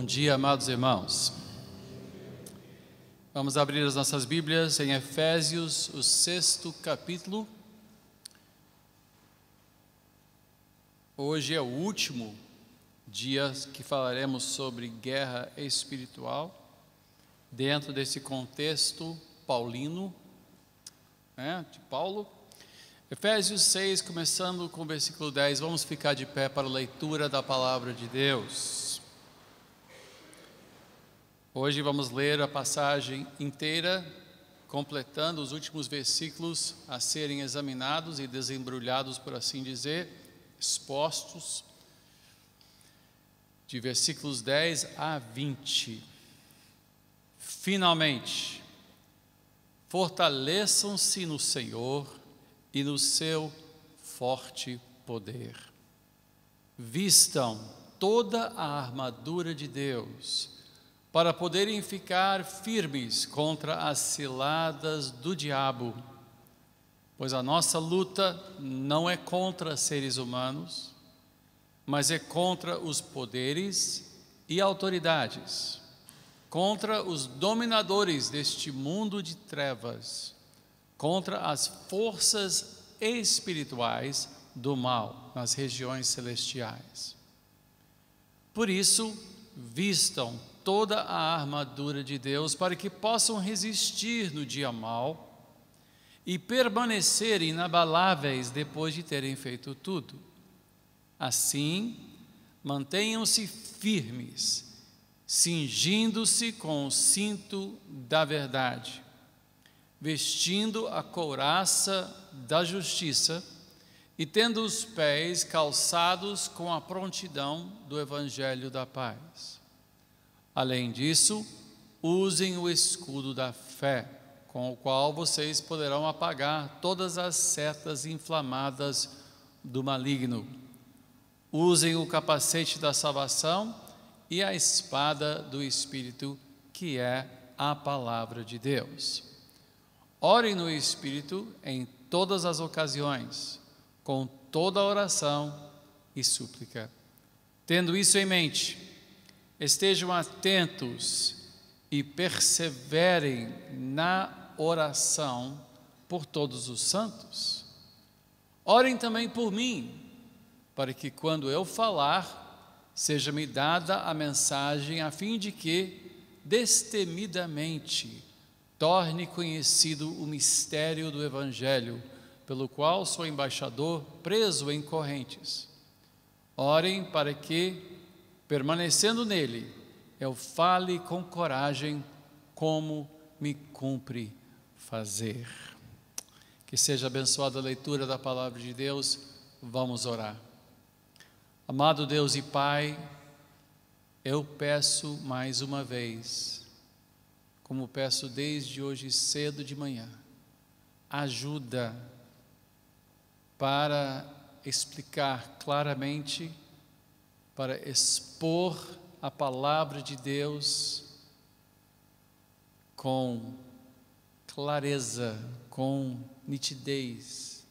Bom dia, amados irmãos. Vamos abrir as nossas Bíblias em Efésios, o 6º capítulo. Hoje é o último dia que falaremos sobre guerra espiritual, dentro desse contexto paulino, de Paulo. Efésios 6, começando com o versículo 10, vamos ficar de pé para a leitura da palavra de Deus. Hoje vamos ler a passagem inteira, completando os últimos versículos a serem examinados e desembrulhados, por assim dizer, expostos, de versículos 10 a 20. Finalmente, fortaleçam-se no Senhor e no seu forte poder. Vistam toda a armadura de Deus, para poderem ficar firmes contra as ciladas do diabo, pois a nossa luta não é contra seres humanos, mas é contra os poderes e autoridades, contra os dominadores deste mundo de trevas, contra as forças espirituais do mal nas regiões celestiais. Por isso, vistam toda a armadura de Deus para que possam resistir no dia mau e permanecer inabaláveis depois de terem feito tudo. Assim, mantenham-se firmes, cingindo-se com o cinto da verdade, vestindo a couraça da justiça e tendo os pés calçados com a prontidão do evangelho da paz. Além disso, usem o escudo da fé, com o qual vocês poderão apagar todas as setas inflamadas do maligno. Usem o capacete da salvação e a espada do Espírito, que é a palavra de Deus. Orem no Espírito em todas as ocasiões, com toda oração e súplica. Tendo isso em mente, estejam atentos e perseverem na oração por todos os santos. Orem também por mim, para que quando eu falar, seja-me dada a mensagem a fim de que, destemidamente, torne conhecido o mistério do Evangelho, pelo qual sou embaixador preso em correntes. Orem para que, permanecendo nele, eu fale com coragem como me cumpre fazer. Que seja abençoada a leitura da palavra de Deus. Vamos orar. Amado Deus e Pai, eu peço mais uma vez, como peço desde hoje cedo de manhã, ajuda para explicar claramente, para expor a palavra de Deus com clareza, com nitidez,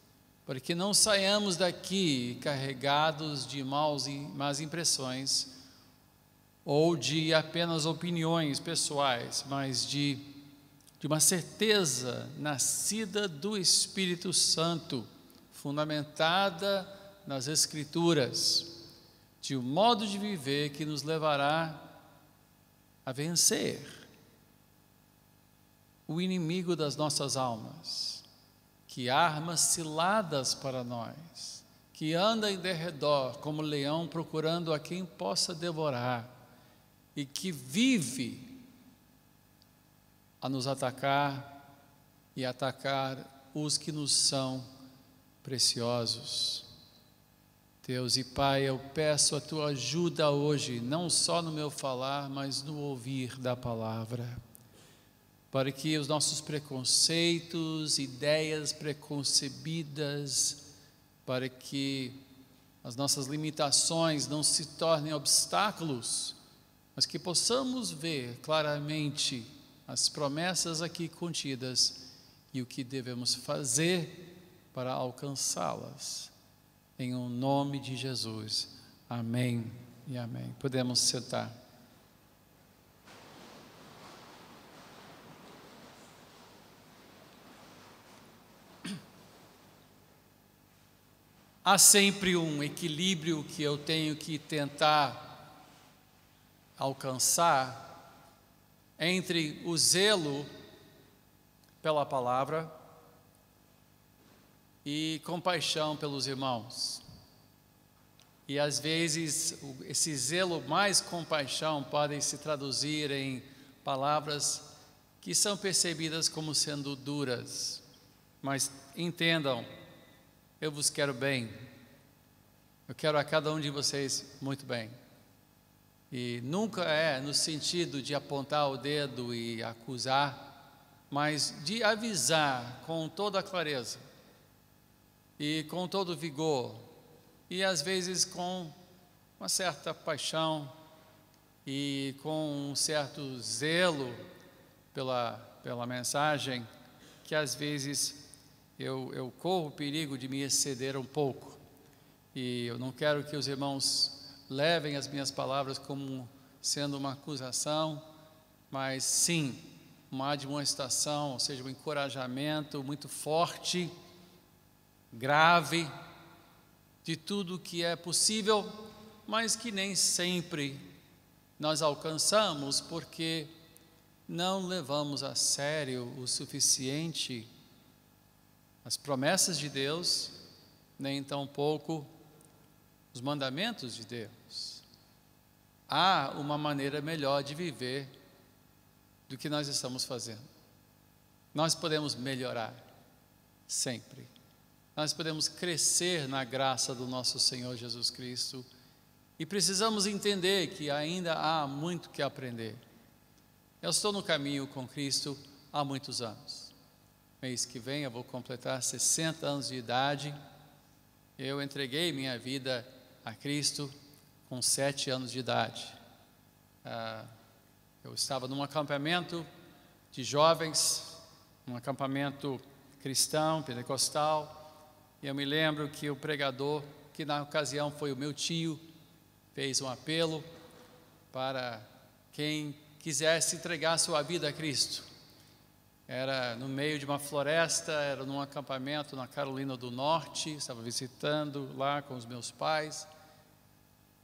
para que não saiamos daqui carregados de más impressões ou de apenas opiniões pessoais, mas de uma certeza nascida do Espírito Santo, fundamentada nas Escrituras, de um modo de viver que nos levará a vencer o inimigo das nossas almas, que arma ciladas para nós, que anda em derredor como leão procurando a quem possa devorar e que vive a nos atacar e atacar os que nos são preciosos. Deus e Pai, eu peço a Tua ajuda hoje, não só no meu falar, mas no ouvir da palavra, para que os nossos preconceitos, ideias preconcebidas, para que as nossas limitações não se tornem obstáculos, mas que possamos ver claramente as promessas aqui contidas e o que devemos fazer para alcançá-las. Em o nome de Jesus. Amém e amém. Podemos sentar. há sempre um equilíbrio que eu tenho que tentar alcançar entre o zelo pela palavra e compaixão pelos irmãos. E às vezes esse zelo mais compaixão pode se traduzir em palavras que são percebidas como sendo duras. Mas entendam, eu vos quero bem. Eu quero a cada um de vocês muito bem. E nunca é no sentido de apontar o dedo e acusar, mas de avisar com toda a clareza e com todo o vigor, e às vezes com uma certa paixão e com um certo zelo pela mensagem, que às vezes eu corro o perigo de me exceder um pouco. E eu não quero que os irmãos levem as minhas palavras como sendo uma acusação, mas sim, uma admoestação, ou seja, um encorajamento muito forte, grave, de tudo que é possível, mas que nem sempre nós alcançamos, porque não levamos a sério o suficiente as promessas de Deus, nem tampouco os mandamentos de Deus. Há uma maneira melhor de viver do que nós estamos fazendo. Nós podemos melhorar sempre. Nós podemos crescer na graça do nosso Senhor Jesus Cristo e precisamos entender que ainda há muito que aprender. Eu estou no caminho com Cristo há muitos anos. Mês que vem eu vou completar 60 anos de idade. Eu entreguei minha vida a Cristo com 7 anos de idade. Eu estava num acampamento de jovens, um acampamento cristão, pentecostal, e eu me lembro que o pregador, que na ocasião foi o meu tio, fez um apelo para quem quisesse entregar sua vida a Cristo. Era no meio de uma floresta, era num acampamento na Carolina do Norte, estava visitando lá com os meus pais,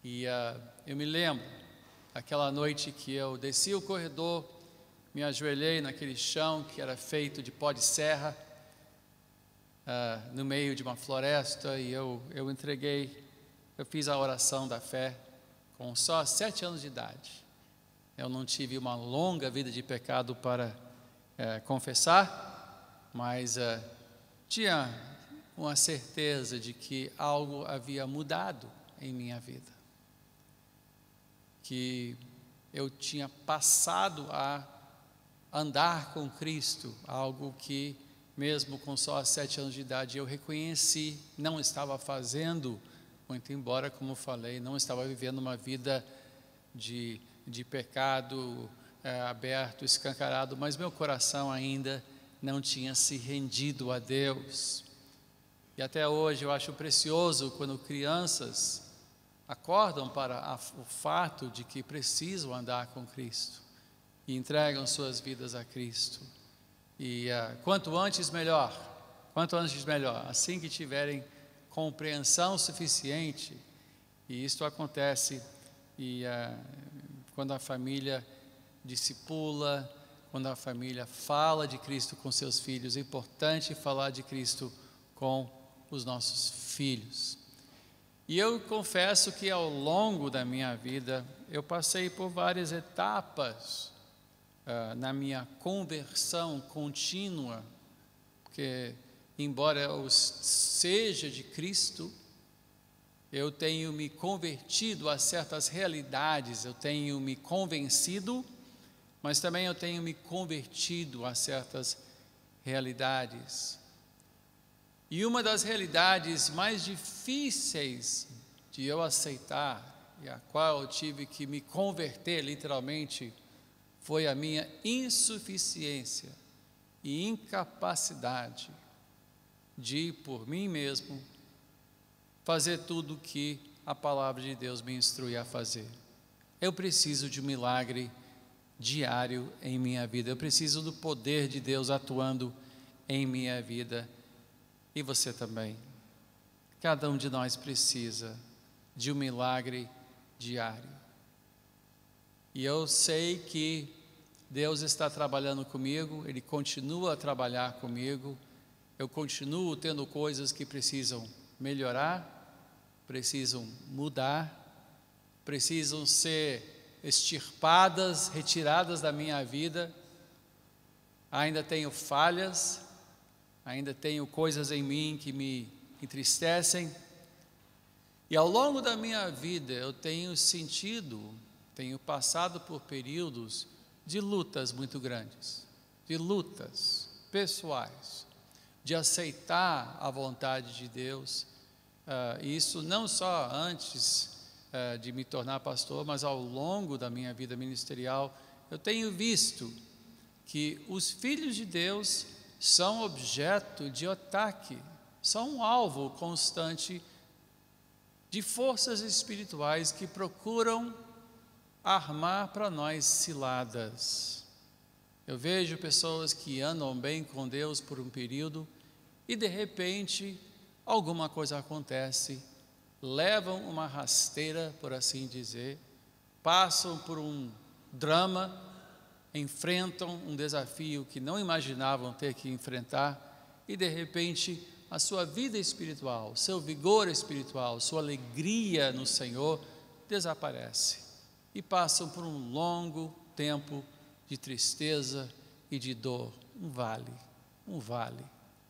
e eu me lembro, aquela noite que eu desci o corredor, me ajoelhei naquele chão que era feito de pó de serra, no meio de uma floresta, e eu fiz a oração da fé com só 7 anos de idade. Eu não tive uma longa vida de pecado para confessar, mas tinha uma certeza de que algo havia mudado em minha vida, que eu tinha passado a andar com Cristo, algo que mesmo com só 7 anos de idade eu reconheci, não estava fazendo, muito embora, como falei, não estava vivendo uma vida de pecado aberto, escancarado, mas meu coração ainda não tinha se rendido a Deus. E até hoje eu acho precioso quando crianças acordam para o fato de que precisam andar com Cristo e entregam suas vidas a Cristo. E quanto antes melhor, assim que tiverem compreensão suficiente, e isto acontece quando a família discipula, quando a família fala de Cristo com seus filhos. É importante falar de Cristo com os nossos filhos. E eu confesso que ao longo da minha vida, eu passei por várias etapas na minha conversão contínua, porque embora eu seja de Cristo, eu tenho me convertido a certas realidades, eu tenho me convencido, mas também eu tenho me convertido a certas realidades. E uma das realidades mais difíceis de eu aceitar, e a qual eu tive que me converter literalmente, foi a minha insuficiência e incapacidade de, por mim mesmo, fazer tudo o que a palavra de Deus me instrui a fazer. Eu preciso de um milagre diário em minha vida, eu preciso do poder de Deus atuando em minha vida, e você também. cada um de nós precisa de um milagre diário. E eu sei que Deus está trabalhando comigo, Ele continua a trabalhar comigo, eu continuo tendo coisas que precisam melhorar, precisam mudar, precisam ser extirpadas, retiradas da minha vida. Ainda tenho falhas, ainda tenho coisas em mim que me entristecem. E ao longo da minha vida eu tenho passado por períodos de lutas muito grandes, de lutas pessoais, de aceitar a vontade de Deus. Isso não só antes de me tornar pastor, mas ao longo da minha vida ministerial, eu tenho visto que os filhos de Deus são objeto de ataque, são um alvo constante de forças espirituais que procuram armar para nós ciladas. Eu vejo pessoas que andam bem com Deus por um período e de repente alguma coisa acontece, levam uma rasteira, por assim dizer, passam por um drama, enfrentam um desafio que não imaginavam ter que enfrentar e de repente a sua vida espiritual, seu vigor espiritual, sua alegria no Senhor desaparece e passam por um longo tempo de tristeza e de dor, um vale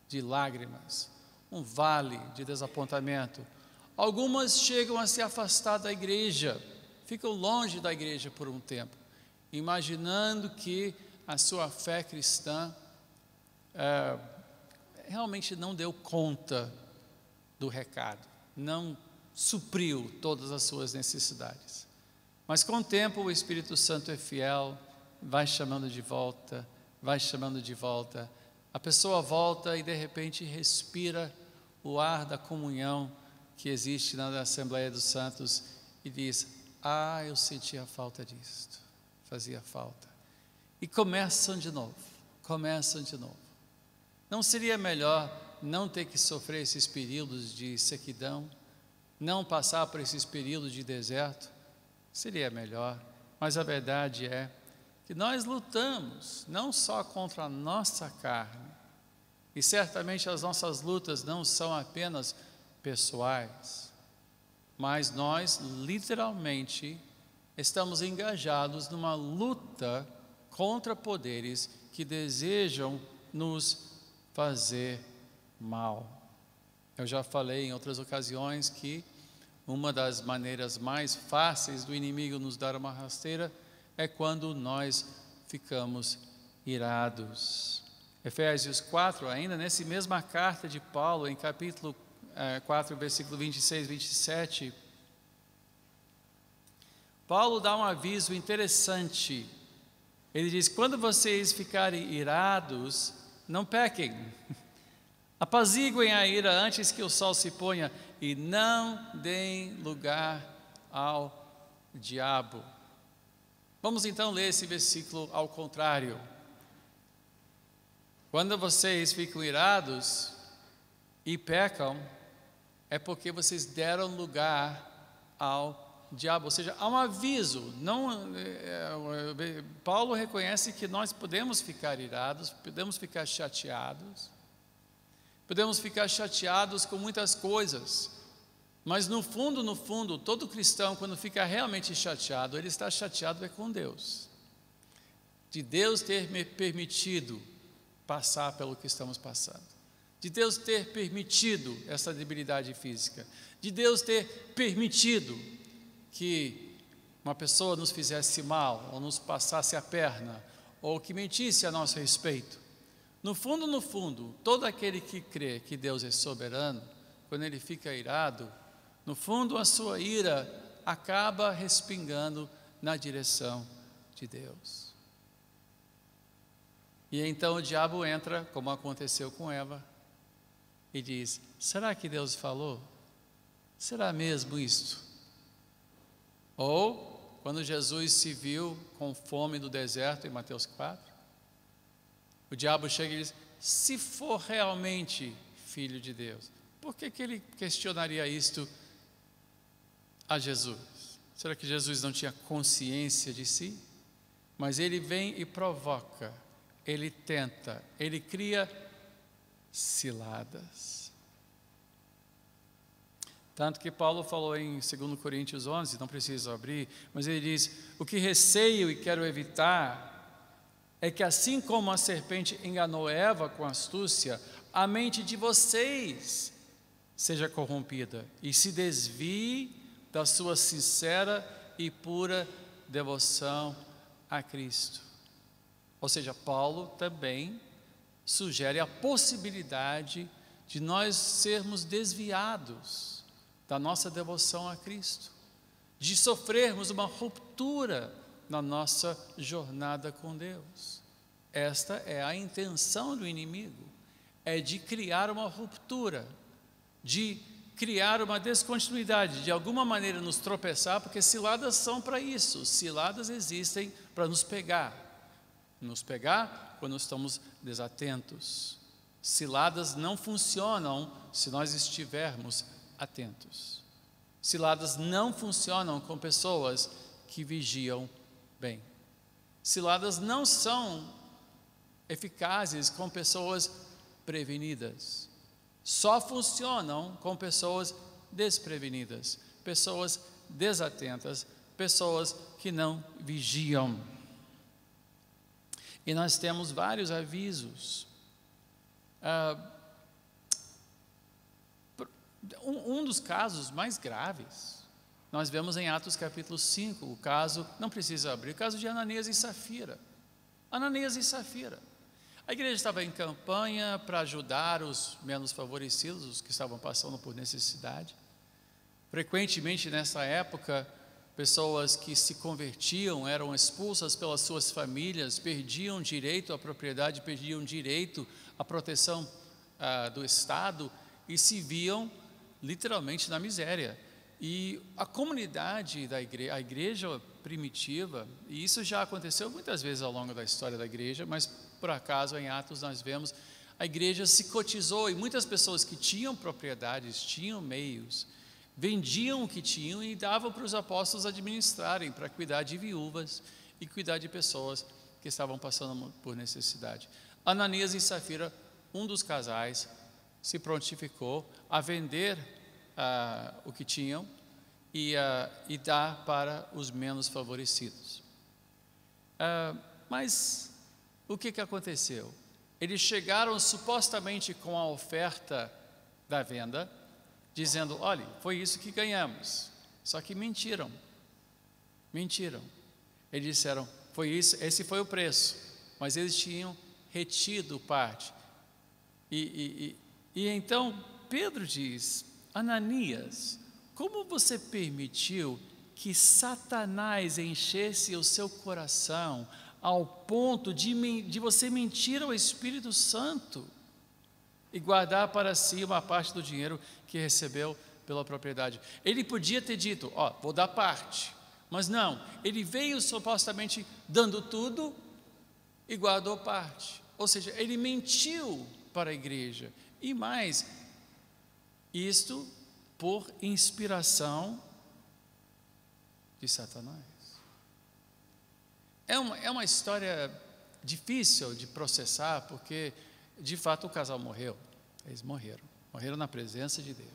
de lágrimas, um vale de desapontamento. Algumas chegam a se afastar da igreja, ficam longe da igreja por um tempo, imaginando que a sua fé cristã realmente não deu conta do recado, não supriu todas as suas necessidades. Mas com o tempo o Espírito Santo é fiel, vai chamando de volta, a pessoa volta e de repente respira o ar da comunhão que existe na Assembleia dos Santos e diz: eu sentia falta disto, fazia falta. E começam de novo. Não seria melhor não ter que sofrer esses períodos de sequidão, não passar por esses períodos de deserto? Seria melhor, mas a verdade é que nós lutamos não só contra a nossa carne, e certamente as nossas lutas não são apenas pessoais, mas nós literalmente estamos engajados numa luta contra poderes que desejam nos fazer mal. Eu já falei em outras ocasiões que uma das maneiras mais fáceis do inimigo nos dar uma rasteira é quando nós ficamos irados. Efésios 4, ainda nessa mesma carta de Paulo, em capítulo 4, versículo 26 e 27, Paulo dá um aviso interessante. Ele diz: quando vocês ficarem irados, não pequem, apaziguem a ira antes que o sol se ponha e não deem lugar ao diabo. Vamos então ler esse versículo ao contrário. Quando vocês ficam irados e pecam, é porque vocês deram lugar ao diabo, ou seja, há um aviso. Paulo reconhece que nós podemos ficar irados, podemos ficar chateados com muitas coisas, mas no fundo, todo cristão, quando fica realmente chateado, ele está chateado com Deus, de Deus ter me permitido passar pelo que estamos passando, de Deus ter permitido essa debilidade física, de Deus ter permitido que uma pessoa nos fizesse mal, ou nos passasse a perna, ou que mentisse a nosso respeito. No fundo, todo aquele que crê que Deus é soberano, quando ele fica irado, no fundo a sua ira acaba respingando na direção de Deus. E então o diabo entra, como aconteceu com Eva, e diz: será que Deus falou? Será mesmo isto? Ou, quando Jesus se viu com fome no deserto, em Mateus 4, o diabo chega e diz: se for realmente filho de Deus, por que ele questionaria isto a Jesus? Será que Jesus não tinha consciência de si? Mas ele vem e provoca, ele tenta, ele cria ciladas. Tanto que Paulo falou em 2 Coríntios 11, não preciso abrir, mas ele diz: o que receio e quero evitar é que, assim como a serpente enganou Eva com astúcia, a mente de vocês seja corrompida e se desvie da sua sincera e pura devoção a Cristo. Ou seja, Paulo também sugere a possibilidade de nós sermos desviados da nossa devoção a Cristo, de sofrermos uma ruptura na nossa jornada com Deus. Esta é a intenção do inimigo, é de criar uma ruptura, de criar uma descontinuidade, de alguma maneira nos tropeçar, porque ciladas são para isso, ciladas existem para nos pegar quando estamos desatentos. Ciladas não funcionam se nós estivermos atentos. Ciladas não funcionam com pessoas que vigiam bem. Ciladas não são eficazes com pessoas prevenidas. Só funcionam com pessoas desprevenidas, pessoas desatentas, pessoas que não vigiam. E nós temos vários avisos. Um dos casos mais graves, nós vemos em Atos capítulo 5, o caso, não precisa abrir, o caso de Ananias e Safira. Ananias e Safira. A igreja estava em campanha para ajudar os menos favorecidos, os que estavam passando por necessidade. Frequentemente nessa época, pessoas que se convertiam eram expulsas pelas suas famílias, perdiam direito à propriedade, perdiam direito à proteção do Estado e se viam literalmente na miséria. E a comunidade da igreja, a igreja primitiva, e isso já aconteceu muitas vezes ao longo da história da igreja, mas por acaso em Atos nós vemos, a igreja se cotizou e muitas pessoas que tinham propriedades, tinham meios, vendiam o que tinham e davam para os apóstolos administrarem, para cuidar de viúvas e cuidar de pessoas que estavam passando por necessidade. Ananias e Safira, um dos casais, se prontificou a vender o que tinham e dar para os menos favorecidos. Mas o que aconteceu? Eles chegaram supostamente com a oferta da venda, dizendo: olha, foi isso que ganhamos. Só que mentiram. Eles disseram: foi isso, esse foi o preço, mas eles tinham retido parte. E então Pedro diz: Ananias, como você permitiu que Satanás enchesse o seu coração ao ponto de você mentir ao Espírito Santo e guardar para si uma parte do dinheiro que recebeu pela propriedade? Ele podia ter dito: vou dar parte, mas não, ele veio supostamente dando tudo e guardou parte, ou seja, ele mentiu para a igreja. E mais, isto por inspiração de Satanás. É uma história difícil de processar, porque de fato o casal morreu, eles morreram na presença de Deus.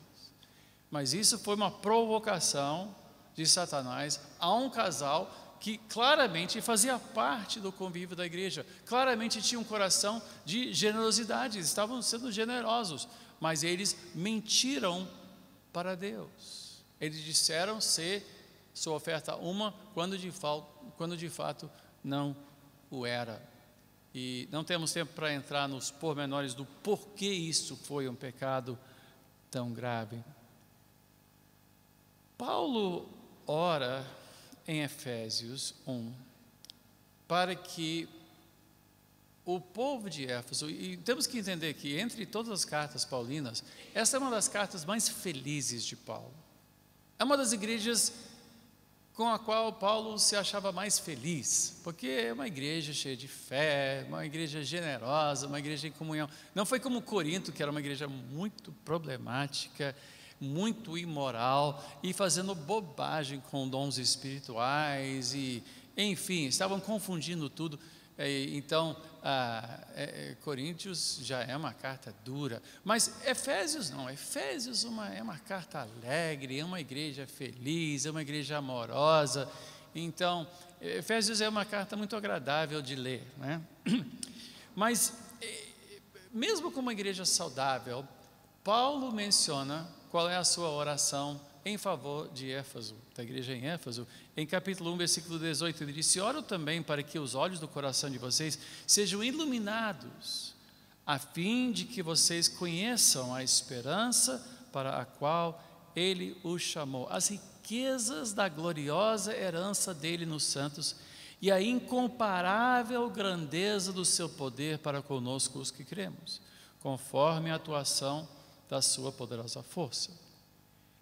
Mas isso foi uma provocação de Satanás a um casal que claramente fazia parte do convívio da igreja, claramente tinha um coração de generosidade, estavam sendo generosos, mas eles mentiram para Deus. Eles disseram ser sua oferta uma, quando de fato não o era. E não temos tempo para entrar nos pormenores do porquê isso foi um pecado tão grave. Paulo ora em Efésios 1 para que o povo de Éfeso, e temos que entender que entre todas as cartas paulinas, essa é uma das cartas mais felizes de Paulo. É uma das igrejas com a qual Paulo se achava mais feliz, porque é uma igreja cheia de fé, uma igreja generosa, uma igreja em comunhão. Não foi como Corinto, que era uma igreja muito problemática, muito imoral e fazendo bobagem com dons espirituais e, enfim, estavam confundindo tudo. Então, Coríntios já é uma carta dura, mas Efésios não. Efésios é uma carta alegre, é uma igreja feliz, é uma igreja amorosa. Então, Efésios é uma carta muito agradável de ler, né? Mas, mesmo com uma igreja saudável, Paulo menciona qual é a sua oração em favor de Éfeso, da igreja em Éfeso. Em capítulo 1, versículo 18, ele disse: oro também para que os olhos do coração de vocês sejam iluminados, a fim de que vocês conheçam a esperança para a qual ele os chamou, as riquezas da gloriosa herança dele nos santos e a incomparável grandeza do seu poder para conosco os que cremos, conforme a atuação da sua poderosa força.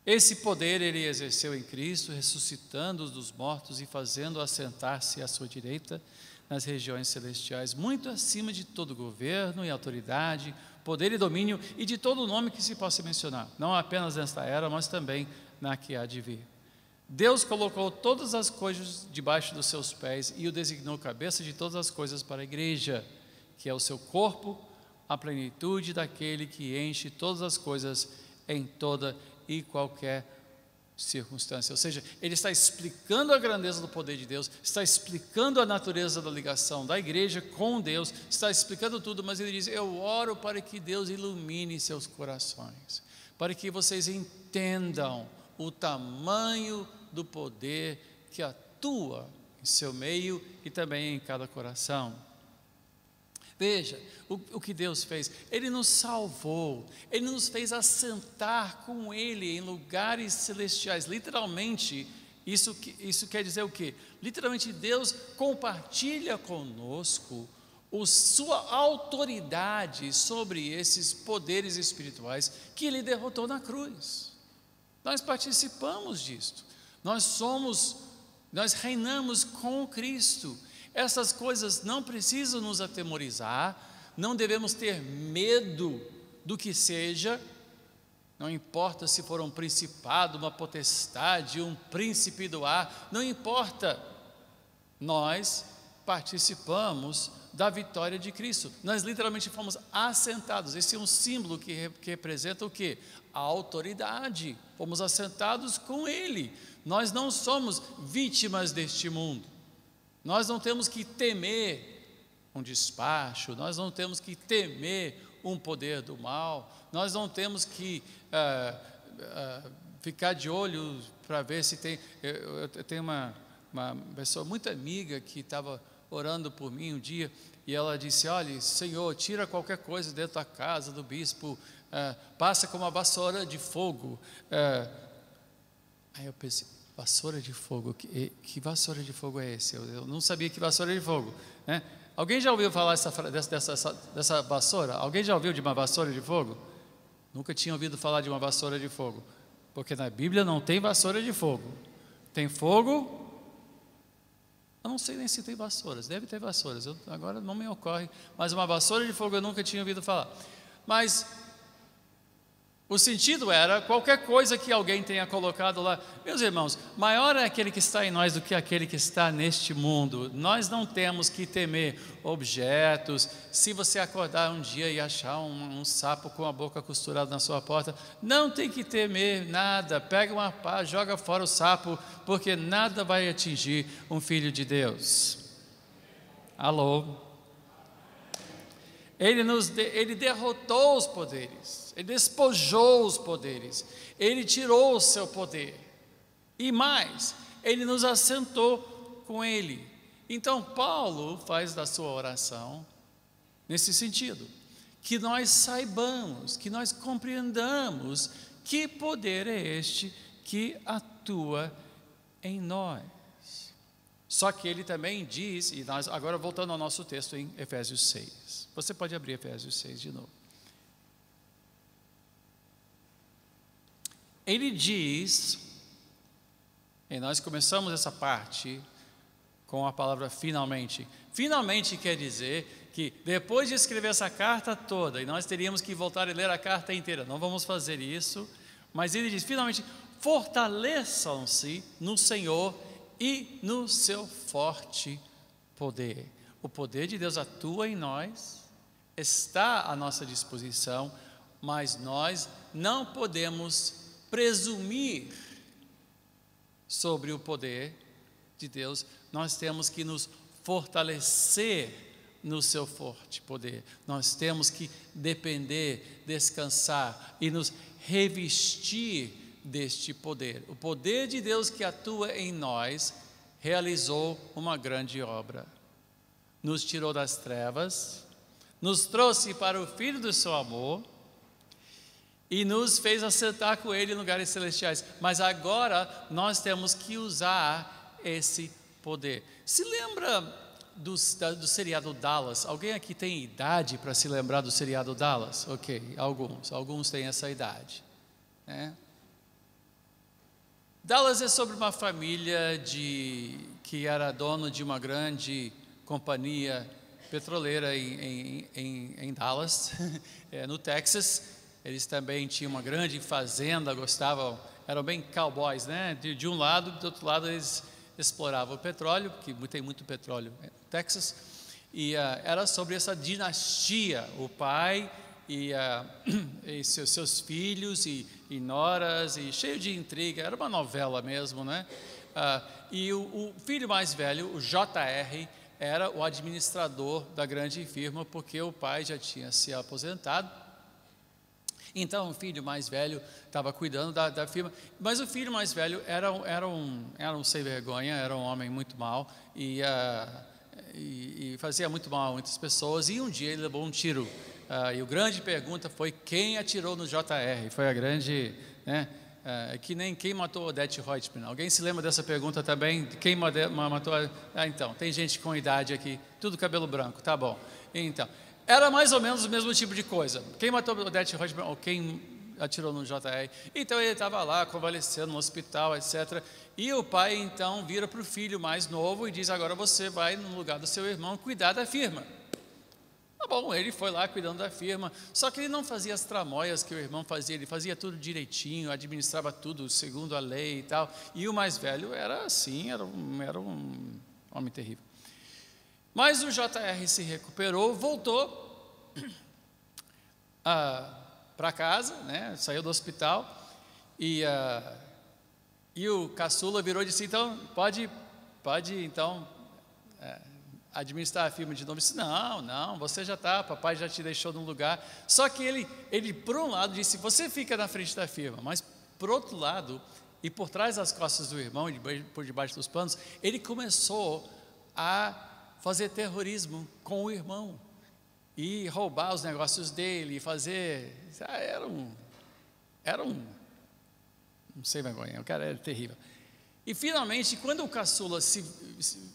Esse poder ele exerceu em Cristo, ressuscitando-os dos mortos e fazendo assentar-se à sua direita nas regiões celestiais, muito acima de todo governo e autoridade, poder e domínio e de todo nome que se possa mencionar, não apenas nesta era, mas também na que há de vir. Deus colocou todas as coisas debaixo dos seus pés e o designou cabeça de todas as coisas para a igreja, que é o seu corpo, a plenitude daquele que enche todas as coisas em toda e qualquer circunstância. Ou seja, ele está explicando a grandeza do poder de Deus, está explicando a natureza da ligação da igreja com Deus, está explicando tudo, mas ele diz: eu oro para que Deus ilumine seus corações, para que vocês entendam o tamanho do poder que atua em seu meio e também em cada coração. Veja o que Deus fez. Ele nos salvou, Ele nos fez assentar com Ele em lugares celestiais. Literalmente, isso quer dizer o quê? Literalmente, Deus compartilha conosco sua autoridade sobre esses poderes espirituais que Ele derrotou na cruz. Nós participamos disto. Nós reinamos com Cristo. Essas coisas não precisam nos atemorizar, não devemos ter medo do que seja, não importa se for um principado, uma potestade, um príncipe do ar, não importa, nós participamos da vitória de Cristo, nós literalmente fomos assentados. Esse é um símbolo que representa o quê? A autoridade, fomos assentados com Ele, nós não somos vítimas deste mundo. Nós não temos que temer um despacho, nós não temos que temer um poder do mal, nós não temos que ficar de olho para ver se tem. Eu tenho uma pessoa muito amiga que estava orando por mim um dia e ela disse: olha, Senhor, tira qualquer coisa dentro da casa do bispo, passa com uma vassoura de fogo. Aí eu pensei: vassoura de fogo, que vassoura de fogo é esse? Eu não sabia que vassoura de fogo, né? Alguém já ouviu falar dessa vassoura? Alguém já ouviu de uma vassoura de fogo? Nunca tinha ouvido falar de uma vassoura de fogo, porque na Bíblia não tem vassoura de fogo. Tem fogo, eu não sei nem se tem vassouras, deve ter vassouras, agora não me ocorre, mas uma vassoura de fogo eu nunca tinha ouvido falar. Mas o sentido era qualquer coisa que alguém tenha colocado lá. Meus irmãos, maior é aquele que está em nós do que aquele que está neste mundo. Nós não temos que temer objetos. Se você acordar um dia e achar um sapo com a boca costurada na sua porta, não tem que temer nada. Pega uma pá, joga fora o sapo, porque nada vai atingir um filho de Deus. Alô? Ele derrotou os poderes, Ele despojou os poderes, Ele tirou o seu poder, e mais, Ele nos assentou com Ele. Então Paulo faz da sua oração nesse sentido, que nós saibamos, que nós compreendamos que poder é este que atua em nós. Só que ele também diz, e nós agora voltando ao nosso texto em Efésios 6. Você pode abrir Efésios 6 de novo. Ele diz E nós começamos essa parte com a palavra finalmente. Finalmente quer dizer que depois de escrever essa carta toda, e nós teríamos que voltar e ler a carta inteira, não vamos fazer isso, mas ele diz, finalmente, fortaleçam-se no Senhor e no seu forte poder. O poder de Deus atua em nós, está à nossa disposição, mas nós não podemos presumir sobre o poder de Deus. Nós temos que nos fortalecer no seu forte poder. Nós temos que depender, descansar e nos revestir deste poder. O poder de Deus que atua em nós realizou uma grande obra. Nos tirou das trevas, nos trouxe para o Filho do seu amor e nos fez assentar com Ele em lugares celestiais. Mas agora nós temos que usar esse poder. Se lembra do seriado Dallas? Alguém aqui tem idade para se lembrar do seriado Dallas? Ok, alguns têm essa idade, né? Dallas é sobre uma família que era dono de uma grande companhia petroleira em Dallas, no Texas. Eles também tinham uma grande fazenda, eram bem cowboys, né? De um lado, do outro lado eles exploravam o petróleo, porque tem muito petróleo no Texas, e era sobre essa dinastia, o pai e seus filhos e noras, e cheio de intriga, era uma novela mesmo, né? E o filho mais velho, o JR, era o administrador da grande firma, porque o pai já tinha se aposentado. Então o filho mais velho estava cuidando da firma, mas o filho mais velho era um sem vergonha, era um homem muito mau e fazia muito mal a muitas pessoas. E um dia ele levou um tiro, e a grande pergunta foi quem atirou no JR. Foi a grande, né? Que nem quem matou Odete Reutemann. Alguém se lembra dessa pergunta também? Quem matou? Então, tem gente com idade aqui, tudo cabelo branco, tá bom. Então, era mais ou menos o mesmo tipo de coisa. Quem matou Odete Reutemann ou quem atirou no JR? Então ele estava lá convalescendo no hospital, etc. E o pai então vira para o filho mais novo e diz: agora você vai no lugar do seu irmão cuidar da firma. Tá bom, ele foi lá cuidando da firma, só que ele não fazia as tramóias que o irmão fazia, ele fazia tudo direitinho, administrava tudo segundo a lei e tal. E o mais velho era assim, era um homem terrível. Mas o JR se recuperou, voltou para casa, né? Saiu do hospital e o caçula virou e disse: então pode então administrar a firma de novo. Disse: não, você já está, papai já te deixou num lugar. Só que ele por um lado disse: você fica na frente da firma, mas por outro lado e por trás das costas do irmão, por debaixo dos panos, ele começou a fazer terrorismo com o irmão e roubar os negócios dele, fazer, era um não sei vergonha, o cara era terrível. E finalmente, quando o caçula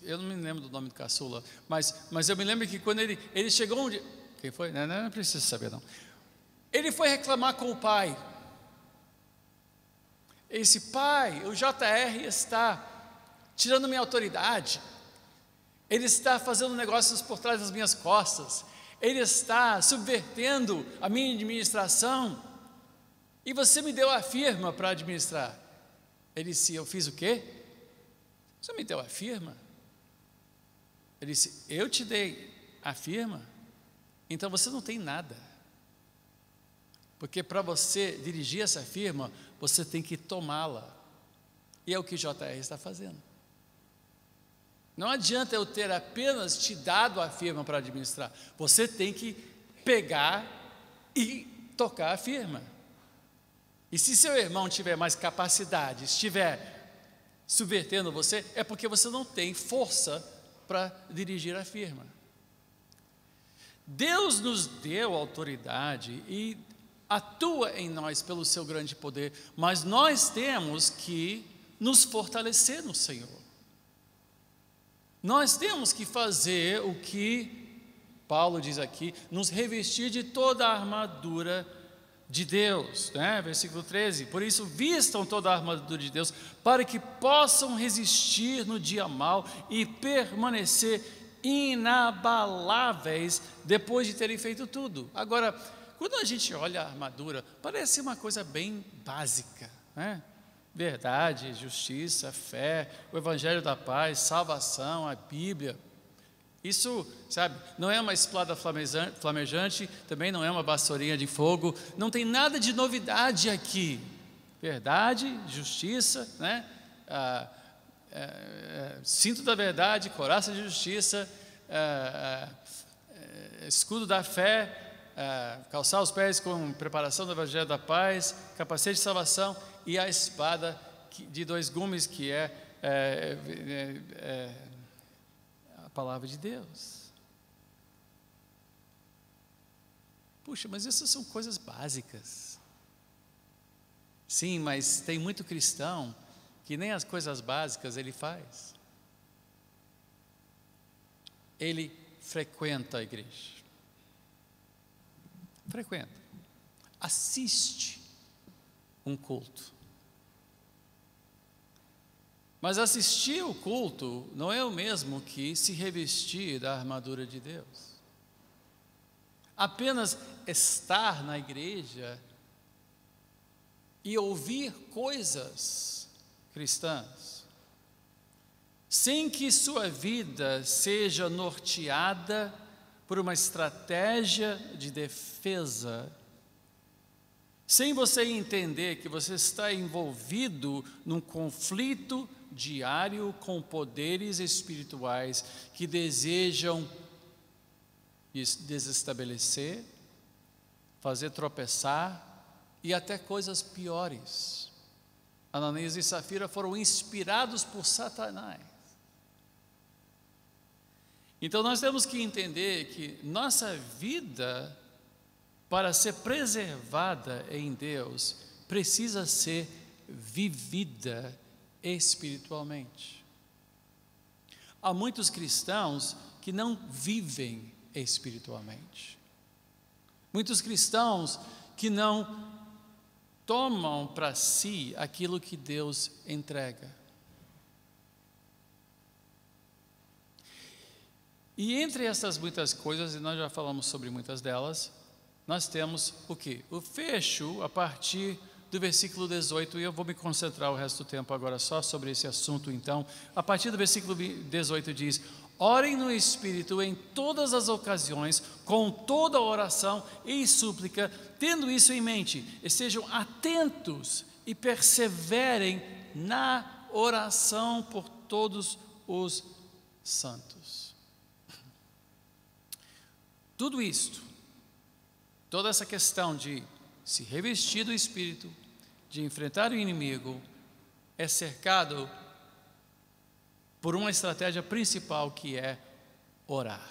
eu não me lembro do nome do caçula, mas eu me lembro que quando ele chegou onde, quem foi? Não precisa saber não. Ele foi reclamar com o pai. Esse pai, o JR está tirando minha autoridade. Ele está fazendo negócios por trás das minhas costas. Ele está subvertendo a minha administração. E você me deu a firma para administrar. Ele disse: eu fiz o quê? Você me deu a firma? Ele disse: eu te dei a firma? Então você não tem nada. Porque para você dirigir essa firma, você tem que tomá-la. E é o que o JR está fazendo. Não adianta eu ter apenas te dado a firma para administrar. Você tem que pegar e tocar a firma. E se seu irmão tiver mais capacidade, estiver subvertendo você, é porque você não tem força para dirigir a firma. Deus nos deu autoridade e atua em nós pelo seu grande poder, mas nós temos que nos fortalecer no Senhor. Nós temos que fazer o que Paulo diz aqui, nos revestir de toda a armadura de Deus, né? Versículo 13, por isso vistam toda a armadura de Deus, para que possam resistir no dia mau e permanecer inabaláveis depois de terem feito tudo. Agora, quando a gente olha a armadura, parece uma coisa bem básica, né? Verdade, justiça, fé, o evangelho da paz, salvação, a Bíblia. Isso, sabe, não é uma espada flamejante, também não é uma vassourinha de fogo, não tem nada de novidade aqui. Verdade, justiça, né? Cinto da verdade, couraça de justiça, escudo da fé, calçar os pés com preparação do evangelho da paz, capacete de salvação e a espada de 2 gumes, que é a palavra de Deus. Puxa, mas essas são coisas básicas. Sim, mas tem muito cristão que nem as coisas básicas ele faz. Ele frequenta a igreja. Frequenta. Assiste um culto. Mas assistir o culto não é o mesmo que se revestir da armadura de Deus. Apenas estar na igreja e ouvir coisas cristãs, sem que sua vida seja norteada por uma estratégia de defesa, sem você entender que você está envolvido num conflito diário com poderes espirituais que desejam desestabelecer, fazer tropeçar e até coisas piores. Ananias e Safira foram inspirados por Satanás. Então nós temos que entender que nossa vida, para ser preservada em Deus, precisa ser vivida espiritualmente. Há muitos cristãos que não vivem espiritualmente. Muitos cristãos que não tomam para si aquilo que Deus entrega. E entre essas muitas coisas, e nós já falamos sobre muitas delas, nós temos o quê? O fecho a partir do versículo 18, e eu vou me concentrar o resto do tempo agora só sobre esse assunto então. A partir do versículo 18 diz: orem no Espírito em todas as ocasiões, com toda oração e súplica, tendo isso em mente, estejam atentos e perseverem na oração por todos os santos. Tudo isto, toda essa questão de se revestir do Espírito, de enfrentar o inimigo, é cercado por uma estratégia principal, que é orar.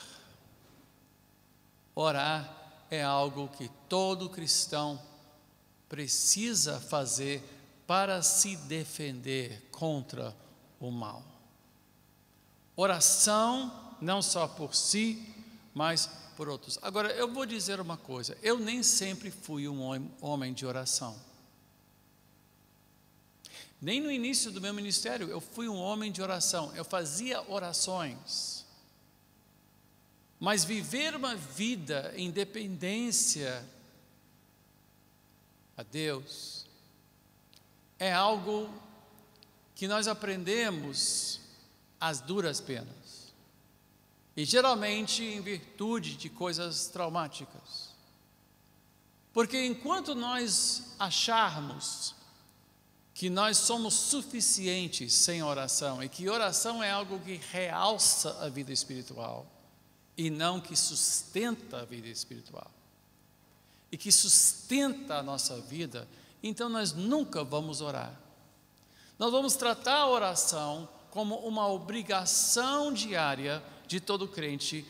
Orar é algo que todo cristão precisa fazer para se defender contra o mal. Oração não só por si, mas por outros. Agora, eu vou dizer uma coisa: eu nem sempre fui um homem de oração. Nem no início do meu ministério eu fui um homem de oração. Eu fazia orações. Mas viver uma vida em dependência a Deus é algo que nós aprendemos às duras penas. E geralmente em virtude de coisas traumáticas. Porque enquanto nós acharmos que nós somos suficientes sem oração, e que oração é algo que realça a vida espiritual, e não que sustenta a vida espiritual, e que sustenta a nossa vida, então nós nunca vamos orar. Nós vamos tratar a oração como uma obrigação diária de todo crente,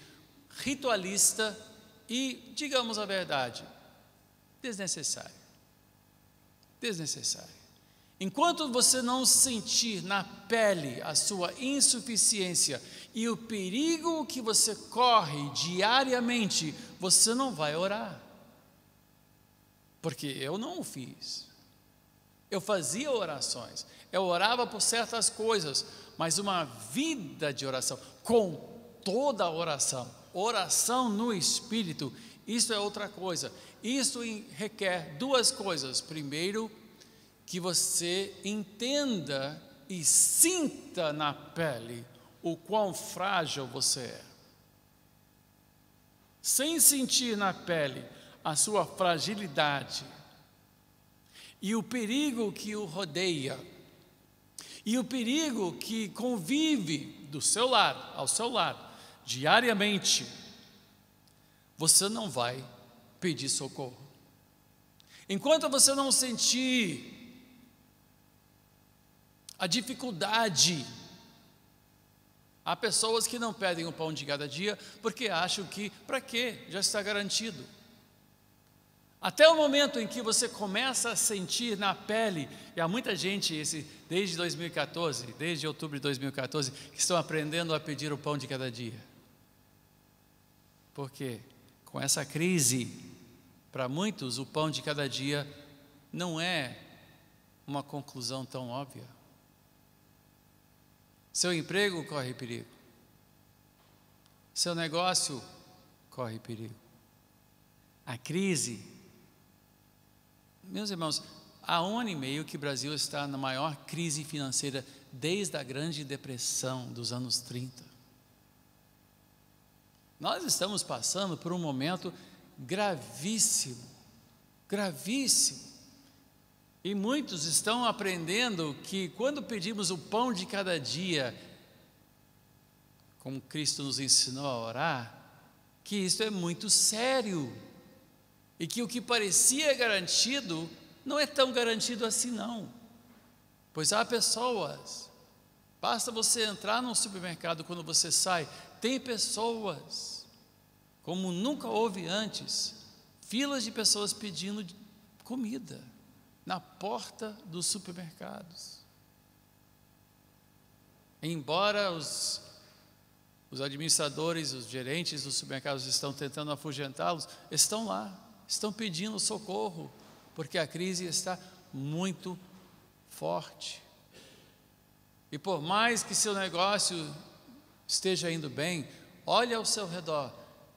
ritualista e, digamos a verdade, desnecessário. Desnecessário. Enquanto você não sentir na pele a sua insuficiência e o perigo que você corre diariamente, você não vai orar. porque eu não o fiz. Eu fazia orações, eu orava por certas coisas, mas uma vida de oração, com toda a oração no Espírito, isso é outra coisa. Isso requer duas coisas. Primeiro, que você entenda e sinta na pele o quão frágil você é. Sem sentir na pele a sua fragilidade e o perigo que o rodeia, e o perigo que convive do seu lado, ao seu lado, diariamente, você não vai pedir socorro. Enquanto você não sentir a dificuldade, há pessoas que não pedem o pão de cada dia porque acham que, para quê? Já está garantido. Até o momento em que você começa a sentir na pele, e há muita gente, desde 2014, desde outubro de 2014, que estão aprendendo a pedir o pão de cada dia. Porque com essa crise, para muitos, o pão de cada dia não é uma conclusão tão óbvia. Seu emprego corre perigo. Seu negócio corre perigo. A crise. Meus irmãos, há 1 ano e meio que o Brasil está na maior crise financeira desde a Grande Depressão dos anos 30. Nós estamos passando por um momento gravíssimo, gravíssimo. E muitos estão aprendendo que quando pedimos o pão de cada dia, como Cristo nos ensinou a orar, que isso é muito sério. E que o que parecia garantido, não é tão garantido assim não. Pois há pessoas, basta você entrar num supermercado quando você sai, tem pessoas, como nunca houve antes, filas de pessoas pedindo comida na porta dos supermercados. Embora os administradores, os gerentes dos supermercados estão tentando afugentá-los, estão lá, estão pedindo socorro, porque a crise está muito forte. E por mais que seu negócio esteja indo bem, olhe ao seu redor,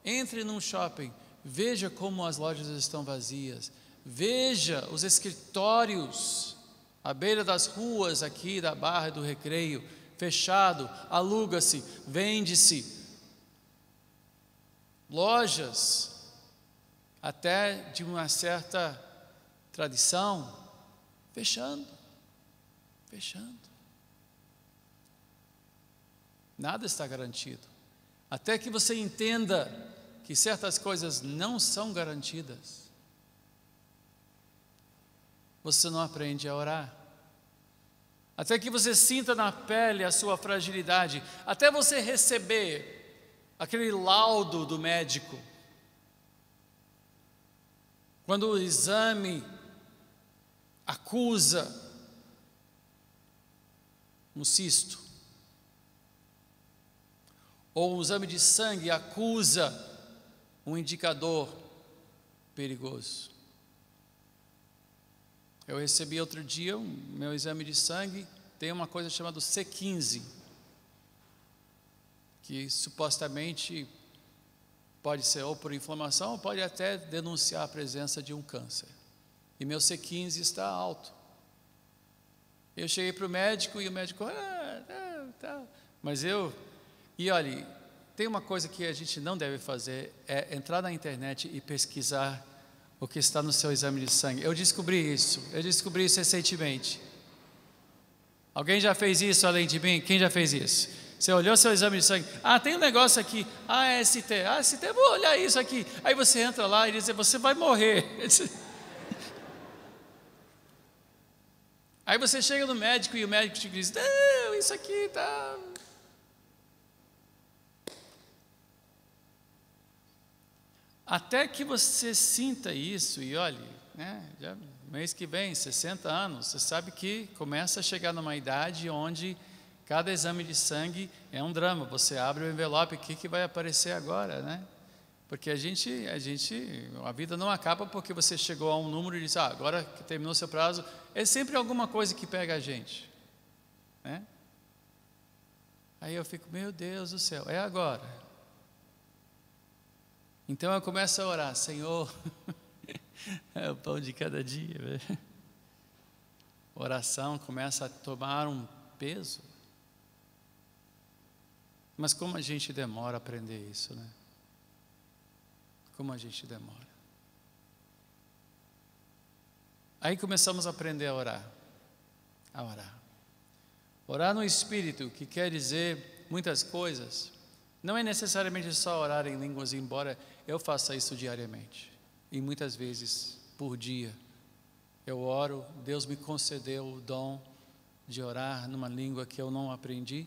entre num shopping, veja como as lojas estão vazias, veja os escritórios à beira das ruas aqui da Barra do Recreio, fechado, aluga-se, vende-se. Lojas, até de uma certa tradição, fechando. Nada está garantido. Até que você entenda que certas coisas não são garantidas, você não aprende a orar. Até que você sinta na pele a sua fragilidade, até você receber aquele laudo do médico, quando o exame acusa um cisto, ou o exame de sangue acusa um indicador perigoso. Eu recebi outro dia meu exame de sangue, tem uma coisa chamada C15, que supostamente pode ser ou por inflamação, ou pode até denunciar a presença de um câncer. E meu C15 está alto. Eu cheguei para o médico e o médico, tá. Mas e olha, tem uma coisa que a gente não deve fazer, é entrar na internet e pesquisar o que está no seu exame de sangue. Eu descobri isso recentemente. Alguém já fez isso além de mim? Quem já fez isso? Você olhou seu exame de sangue, tem um negócio aqui, AST, vou olhar isso aqui. Aí você entra lá e diz, você vai morrer. Aí você chega no médico e o médico te diz, não, isso aqui está... Até que você sinta isso e olhe, já mês que vem, 60 anos, você sabe que começa a chegar numa idade onde cada exame de sangue é um drama. Você abre o envelope, o que vai aparecer agora, Porque a vida não acaba porque você chegou a um número e disse, agora que terminou seu prazo. É sempre alguma coisa que pega a gente, né? Aí eu fico, meu Deus do céu, é agora. Então eu começo a orar, Senhor, é o pão de cada dia, né? Oração começa a tomar um peso. Mas como a gente demora a aprender isso, né? Como a gente demora. Aí começamos a aprender a orar. A orar. Orar no Espírito, que quer dizer muitas coisas. Não é necessariamente só orar em línguas, embora eu faça isso diariamente. E muitas vezes por dia. Eu oro, Deus me concedeu o dom de orar numa língua que eu não aprendi.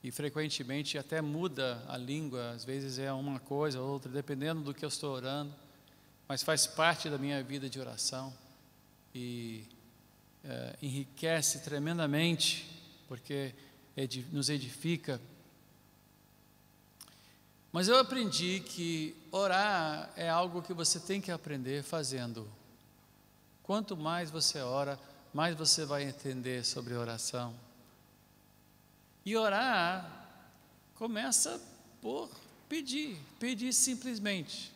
E frequentemente até muda a língua, às vezes é uma coisa ou outra, dependendo do que eu estou orando. Mas faz parte da minha vida de oração. E enriquece tremendamente, porque nos edifica. Mas eu aprendi que orar é algo que você tem que aprender fazendo. Quanto mais você ora, mais você vai entender sobre oração. E orar começa por pedir simplesmente.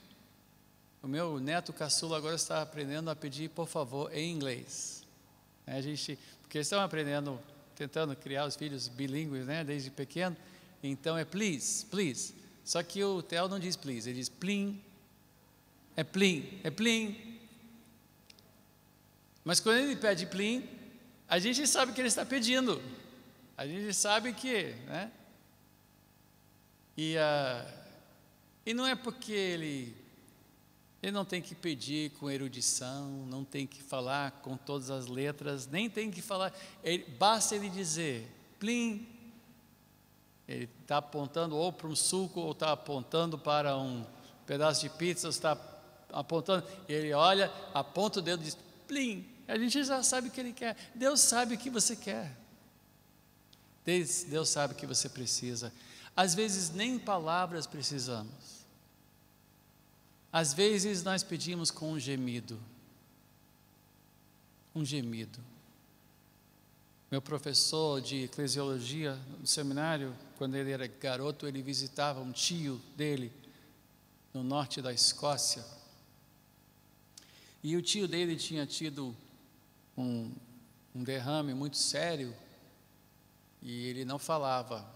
O meu neto caçula agora está aprendendo a pedir por favor em inglês. Porque estão aprendendo, tentando criar os filhos bilíngues, né, desde pequeno. Então é please, please. Só que o Theo não diz please, ele diz plim. É plim, é plim. Mas quando ele pede plim, a gente sabe que ele está pedindo. A gente sabe que, né? E não é porque ele não tem que pedir com erudição, não tem que falar com todas as letras, nem tem que falar, basta ele dizer, plim. Ele está apontando ou para um suco, ou está apontando para um pedaço de pizza, ou está apontando, ele olha, aponta o dedo e diz, plim. A gente já sabe o que ele quer. Deus sabe o que você quer. Deus sabe o que você precisa. Às vezes nem palavras precisamos. Às vezes nós pedimos com um gemido. Um gemido. Meu professor de eclesiologia no seminário, quando ele era garoto, ele visitava um tio dele no norte da Escócia. E o tio dele tinha tido um derrame muito sério e ele não falava.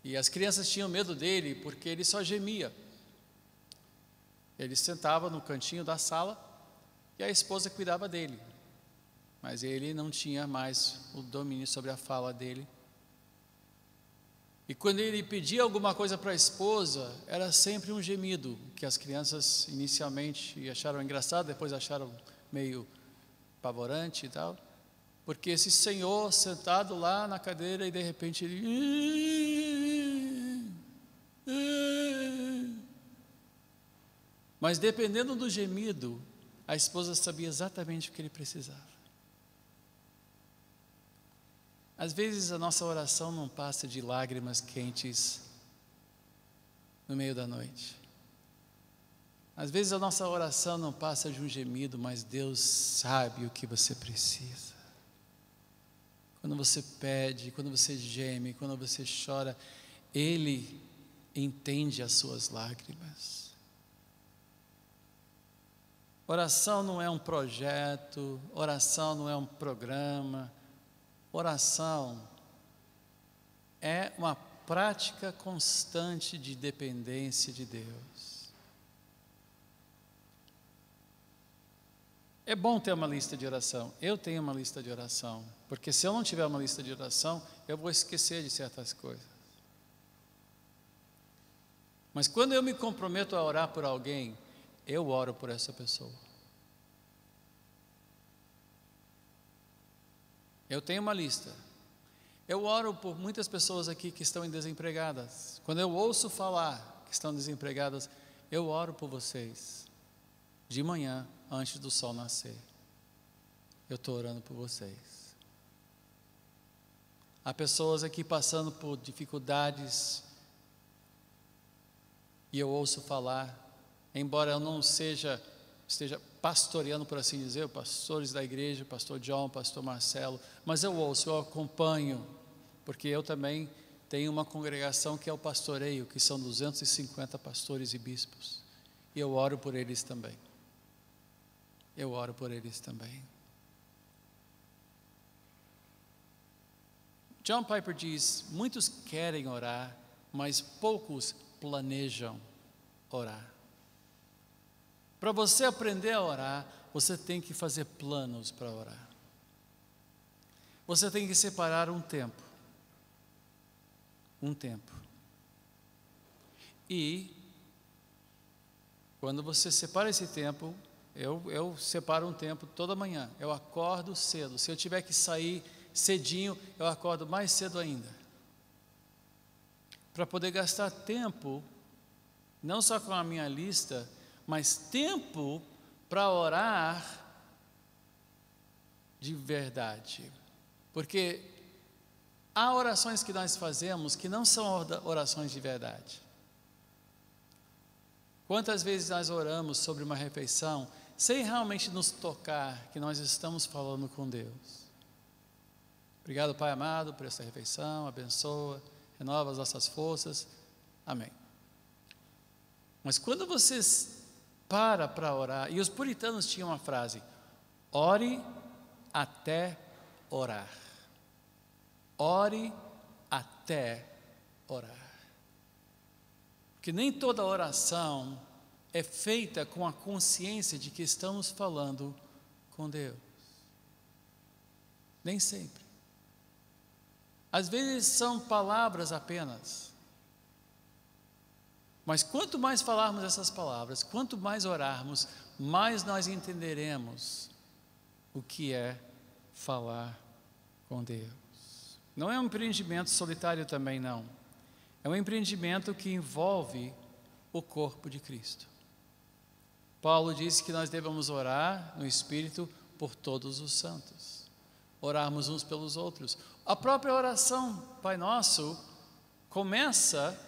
E as crianças tinham medo dele porque ele só gemia. Ele sentava no cantinho da sala e a esposa cuidava dele. Mas ele não tinha mais o domínio sobre a fala dele. E quando ele pedia alguma coisa para a esposa, era sempre um gemido, que as crianças inicialmente acharam engraçado, depois acharam meio apavorante e tal. Porque esse senhor sentado lá na cadeira e de repente ele... Mas dependendo do gemido, a esposa sabia exatamente o que ele precisava. Às vezes a nossa oração não passa de lágrimas quentes no meio da noite. Às vezes a nossa oração não passa de um gemido, mas Deus sabe o que você precisa. Quando você pede, quando você geme, quando você chora, Ele entende as suas lágrimas. Oração não é um projeto, oração não é um programa. Oração é uma prática constante de dependência de Deus. É bom ter uma lista de oração. Eu tenho uma lista de oração, porque se eu não tiver uma lista de oração, eu vou esquecer de certas coisas. Mas quando eu me comprometo a orar por alguém, eu oro por essa pessoa. Eu tenho uma lista. Eu oro por muitas pessoas aqui que estão desempregadas. Quando eu ouço falar que estão desempregadas, eu oro por vocês. De manhã, antes do sol nascer. Eu estou orando por vocês. Há pessoas aqui passando por dificuldades e eu ouço falar, embora eu não esteja pastoreando, por assim dizer, os pastores da igreja, pastor John, pastor Marcelo, mas eu ouço, eu acompanho, porque eu também tenho uma congregação que é o pastoreio, que são 250 pastores e bispos, e eu oro por eles também. Eu oro por eles também. John Piper diz: muitos querem orar, mas poucos planejam orar. Para você aprender a orar, você tem que fazer planos para orar. Você tem que separar um tempo. Um tempo. E quando você separa esse tempo, eu separo um tempo toda manhã. Eu acordo cedo. Se eu tiver que sair cedinho, eu acordo mais cedo ainda. Para poder gastar tempo, não só com a minha lista, mas tempo para orar de verdade. Porque há orações que nós fazemos que não são orações de verdade. Quantas vezes nós oramos sobre uma refeição sem realmente nos tocar que nós estamos falando com Deus? Obrigado, Pai amado, por essa refeição, abençoa, renova as nossas forças, amém. Mas quando você para orar, e os puritanos tinham uma frase: ore até orar. Ore até orar. Porque nem toda oração é feita com a consciência de que estamos falando com Deus. Nem sempre. Às vezes são palavras apenas. Mas quanto mais falarmos essas palavras, quanto mais orarmos, mais nós entenderemos o que é falar com Deus. Não é um empreendimento solitário também, não. É um empreendimento que envolve o corpo de Cristo. Paulo disse que nós devemos orar no Espírito por todos os santos. Orarmos uns pelos outros. A própria oração, Pai Nosso, começa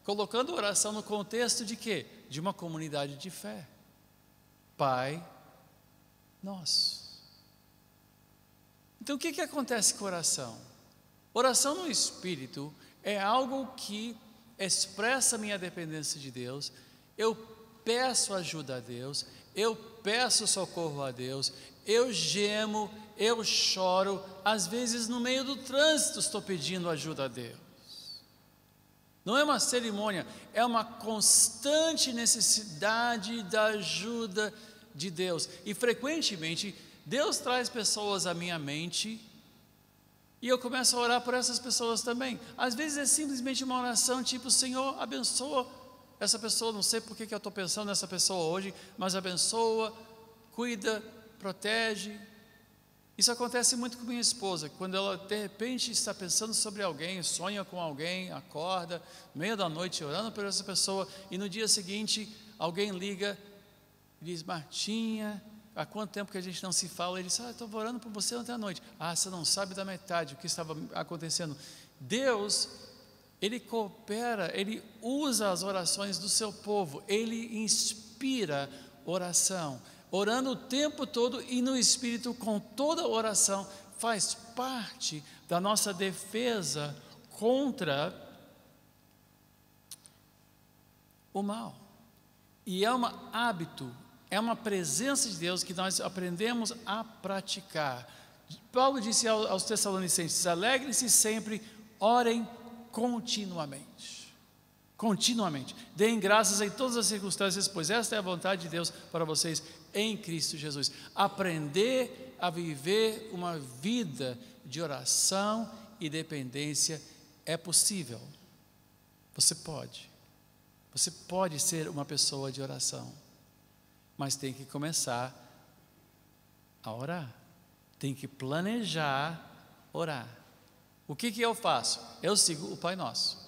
colocando a oração no contexto de quê? De uma comunidade de fé. Pai Nosso. Então o que acontece com a oração? Oração no Espírito é algo que expressa minha dependência de Deus. Eu peço ajuda a Deus, eu peço socorro a Deus, eu gemo, eu choro, às vezes no meio do trânsito estou pedindo ajuda a Deus. Não é uma cerimônia, é uma constante necessidade da ajuda de Deus. E frequentemente Deus traz pessoas à minha mente e eu começo a orar por essas pessoas também. Às vezes é simplesmente uma oração tipo: Senhor, abençoa essa pessoa. Não sei por que eu estou pensando nessa pessoa hoje, mas abençoa, cuida, protege. Isso acontece muito com minha esposa, quando ela de repente está pensando sobre alguém, sonha com alguém, acorda, no meio da noite orando por essa pessoa, e no dia seguinte alguém liga e diz: Martinha, há quanto tempo que a gente não se fala? Ele diz: estou orando por você ontem à noite. Você não sabe da metade o que estava acontecendo. Deus, Ele coopera, Ele usa as orações do seu povo, Ele inspira oração. Orando o tempo todo e no Espírito, com toda oração, faz parte da nossa defesa contra o mal. E é um hábito, é uma presença de Deus que nós aprendemos a praticar. Paulo disse aos Tessalonicenses: alegrem-se sempre, orem continuamente. Continuamente. Deem graças em todas as circunstâncias, pois esta é a vontade de Deus para vocês em Cristo Jesus. Aprender a viver uma vida de oração e dependência é possível. Você pode ser uma pessoa de oração, mas tem que começar a orar, tem que planejar orar. O que eu faço? Eu sigo o Pai Nosso.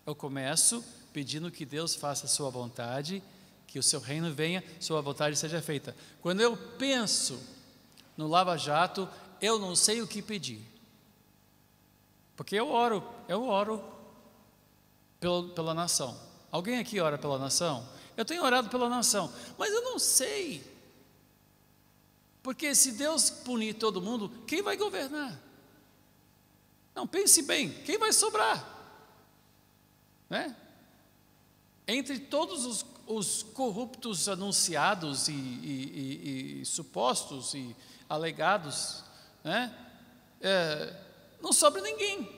Eu começo pedindo que Deus faça a sua vontade, que o seu reino venha, sua vontade seja feita. Quando eu penso no Lava Jato, eu não sei o que pedir, porque eu oro pela nação. Alguém aqui ora pela nação? Eu tenho orado pela nação, mas eu não sei. Porque se Deus punir todo mundo, quem vai governar? Não, pense bem, quem vai sobrar? Né? Entre todos os corruptos anunciados e supostos e alegados, né? Não sobra ninguém.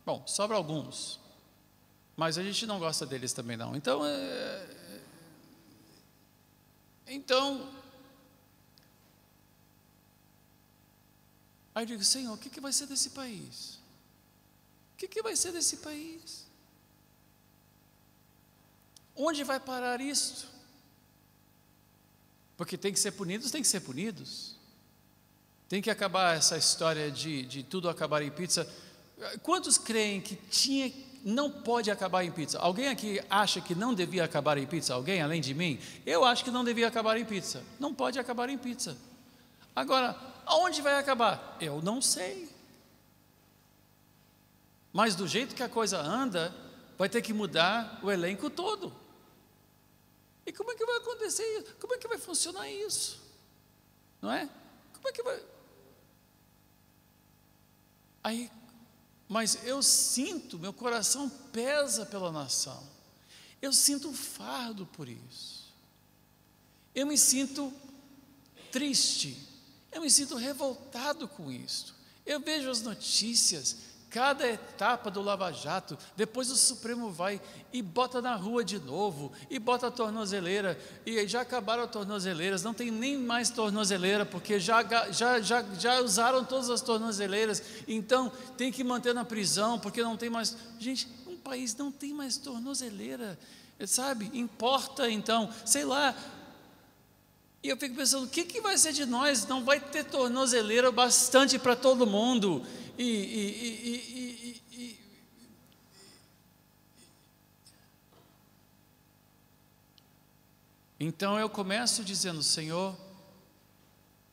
Bom, sobra alguns, mas a gente não gosta deles também não. Então, aí eu digo, Senhor, o que vai ser desse país? O que vai ser desse país? Onde vai parar isto? Porque tem que ser punidos, tem que ser punidos. Tem que acabar essa história de tudo acabar em pizza. Quantos creem que não pode acabar em pizza? Alguém aqui acha que não devia acabar em pizza? Alguém além de mim? Eu acho que não devia acabar em pizza. Não pode acabar em pizza. Agora, aonde vai acabar? Eu não sei. Mas do jeito que a coisa anda, vai ter que mudar o elenco todo. E como é que vai acontecer isso? Como é que vai funcionar isso? Não é? Como é que vai? Aí, mas eu sinto, meu coração pesa pela nação. Eu sinto um fardo por isso. Eu me sinto triste. Eu me sinto revoltado com isso. Eu vejo as notícias, cada etapa do Lava Jato, depois o Supremo vai e bota na rua de novo, e bota a tornozeleira, e já acabaram as tornozeleiras, não tem nem mais tornozeleira, porque já usaram todas as tornozeleiras, então tem que manter na prisão, porque não tem mais. Gente, um país não tem mais tornozeleira, sabe? Importa então, sei lá. E eu fico pensando, o que vai ser de nós? Não vai ter tornozeleira bastante para todo mundo. Então eu começo dizendo, Senhor,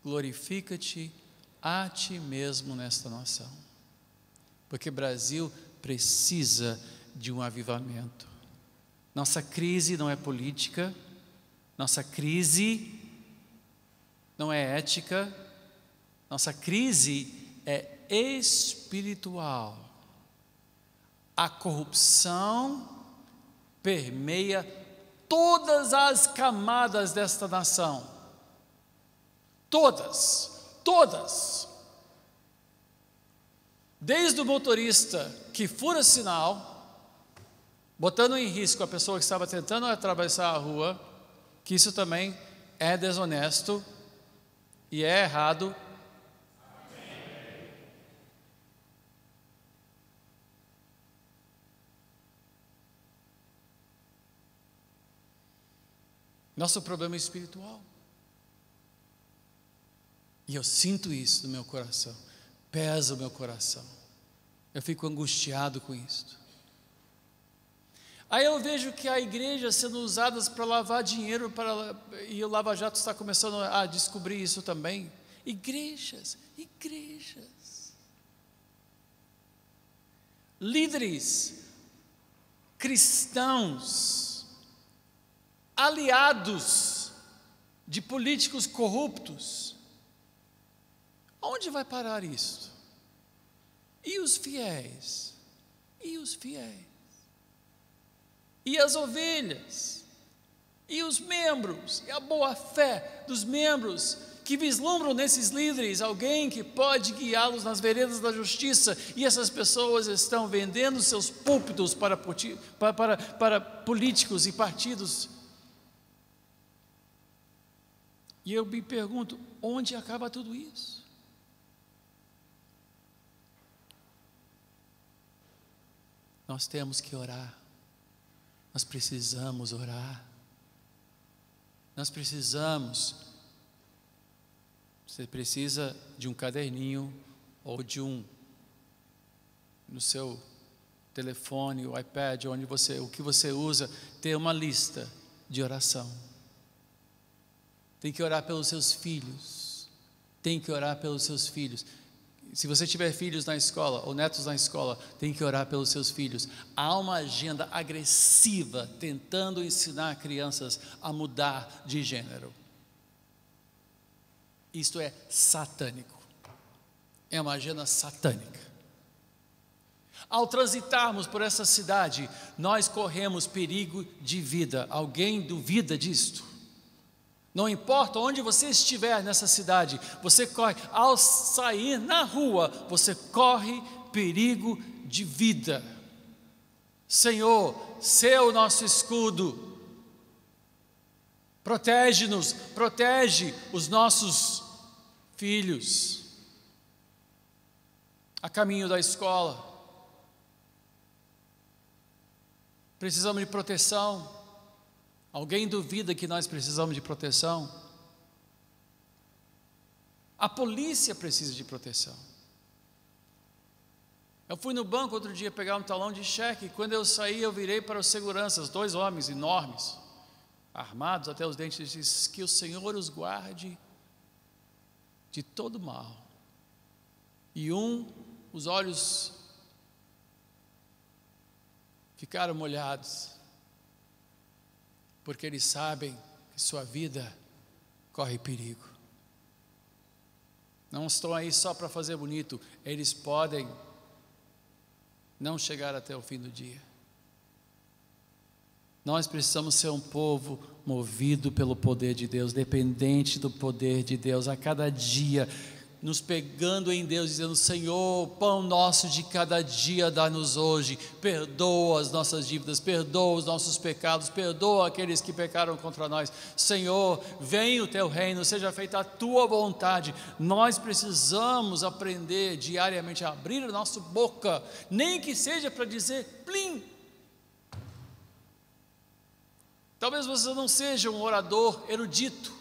glorifica-te a Ti mesmo nesta nação, porque o Brasil precisa de um avivamento. Nossa crise não é política, nossa crise não é ética, nossa crise é espiritual. A corrupção permeia todas as camadas desta nação. Todas. Desde o motorista que fura sinal, botando em risco a pessoa que estava tentando atravessar a rua, que isso também é desonesto e é errado. Nosso problema é espiritual. E eu sinto isso no meu coração. Pesa o meu coração. Eu fico angustiado com isso. Aí eu vejo que há igrejas sendo usadas para lavar dinheiro, e o Lava Jato está começando a descobrir isso também. Igrejas. Líderes cristãos, aliados de políticos corruptos. Onde vai parar isso? E os fiéis? E as ovelhas? E os membros? E a boa fé dos membros que vislumbram nesses líderes alguém que pode guiá-los nas veredas da justiça, e essas pessoas estão vendendo seus púlpitos para políticos e partidos. E eu me pergunto, onde acaba tudo isso? Nós temos que orar, nós precisamos orar, você precisa de um caderninho ou no seu telefone, o iPad, o que você usa, ter uma lista de oração. Tem que orar pelos seus filhos, Se você tiver filhos na escola ou netos na escola, tem que orar pelos seus filhos. Há uma agenda agressiva tentando ensinar crianças a mudar de gênero. Isto é satânico. É uma agenda satânica. Ao transitarmos por essa cidade, nós corremos perigo de vida. Alguém duvida disto? Não importa onde você estiver nessa cidade, você corre. Ao sair na rua, você corre perigo de vida. Senhor, sê o nosso escudo. Protege-nos, protege os nossos filhos. A caminho da escola, precisamos de proteção. Alguém duvida que nós precisamos de proteção? A polícia precisa de proteção. Eu fui no banco outro dia pegar um talão de cheque, e quando eu saí eu virei para os seguranças, 2 homens enormes, armados até os dentes, e disse: que o Senhor os guarde de todo mal. E os olhos ficaram molhados, porque eles sabem que sua vida corre perigo. Não estão aí só para fazer bonito, eles podem não chegar até o fim do dia. Nós precisamos ser um povo movido pelo poder de Deus, dependente do poder de Deus, a cada dia, nos pegando em Deus, dizendo: Senhor, pão nosso de cada dia dá-nos hoje, perdoa as nossas dívidas, perdoa os nossos pecados, perdoa aqueles que pecaram contra nós. Senhor, venha o teu reino, seja feita a tua vontade. Nós precisamos aprender diariamente a abrir a nossa boca, nem que seja para dizer plim. Talvez você não seja um orador erudito,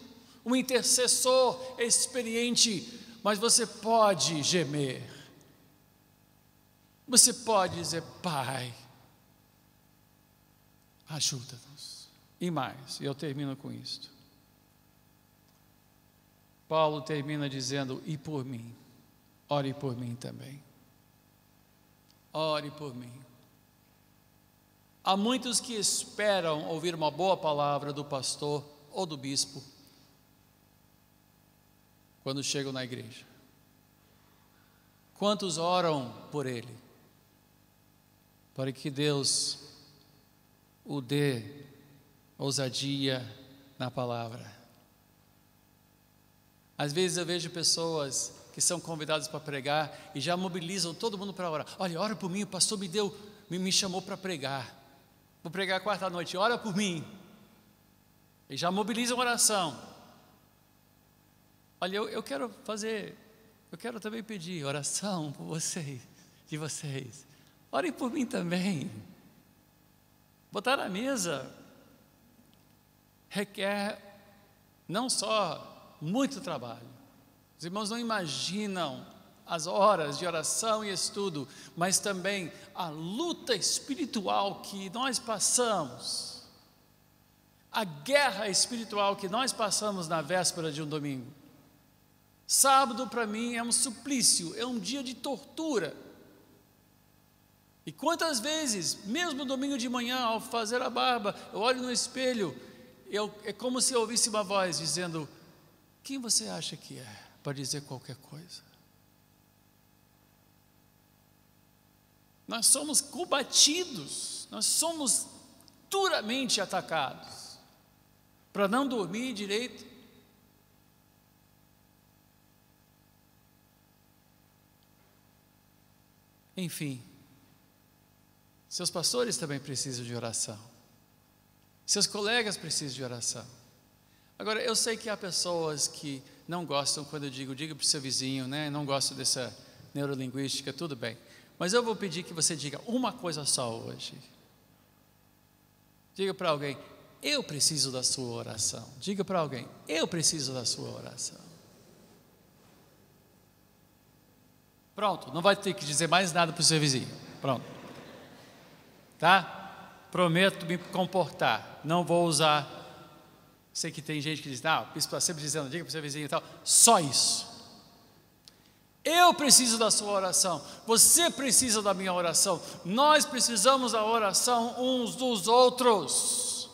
um intercessor experiente, mas você pode gemer, você pode dizer: Pai, ajuda-nos. E mais, e eu termino com isto. Paulo termina dizendo: e por mim, ore por mim também. Ore por mim. Há muitos que esperam ouvir uma boa palavra do pastor ou do bispo quando chegam na igreja. Quantos oram por ele, para que Deus o dê ousadia na palavra? Às vezes eu vejo pessoas que são convidadas para pregar e já mobilizam todo mundo para orar. Olha, ora por mim, o pastor me chamou para pregar. Vou pregar quarta noite, ora por mim. E já mobilizam oração. Olha, eu quero também pedir oração por vocês, de vocês. Orem por mim também. Botar na mesa requer não só muito trabalho. Os irmãos não imaginam as horas de oração e estudo, mas também a luta espiritual que nós passamos, a guerra espiritual que nós passamos na véspera de um domingo. Sábado para mim é um suplício, é um dia de tortura. E quantas vezes, mesmo domingo de manhã, ao fazer a barba, eu olho no espelho, é como se eu ouvisse uma voz dizendo: quem você acha que é para dizer qualquer coisa? Nós somos combatidos, nós somos duramente atacados, para não dormir direito. Enfim, seus pastores também precisam de oração, seus colegas precisam de oração. Agora, eu sei que há pessoas que não gostam quando eu diga para o seu vizinho, né? Não gostam dessa neurolinguística, tudo bem. Mas eu vou pedir que você diga uma coisa só hoje. Diga para alguém: eu preciso da sua oração. Diga para alguém: eu preciso da sua oração. Pronto, não vai ter que dizer mais nada para o seu vizinho. Pronto. Tá? Prometo me comportar. Não vou usar. Sei que tem gente que diz: não, o bispo está sempre dizendo, diga para o seu vizinho e tal. Só isso. Eu preciso da sua oração, você precisa da minha oração, nós precisamos da oração uns dos outros.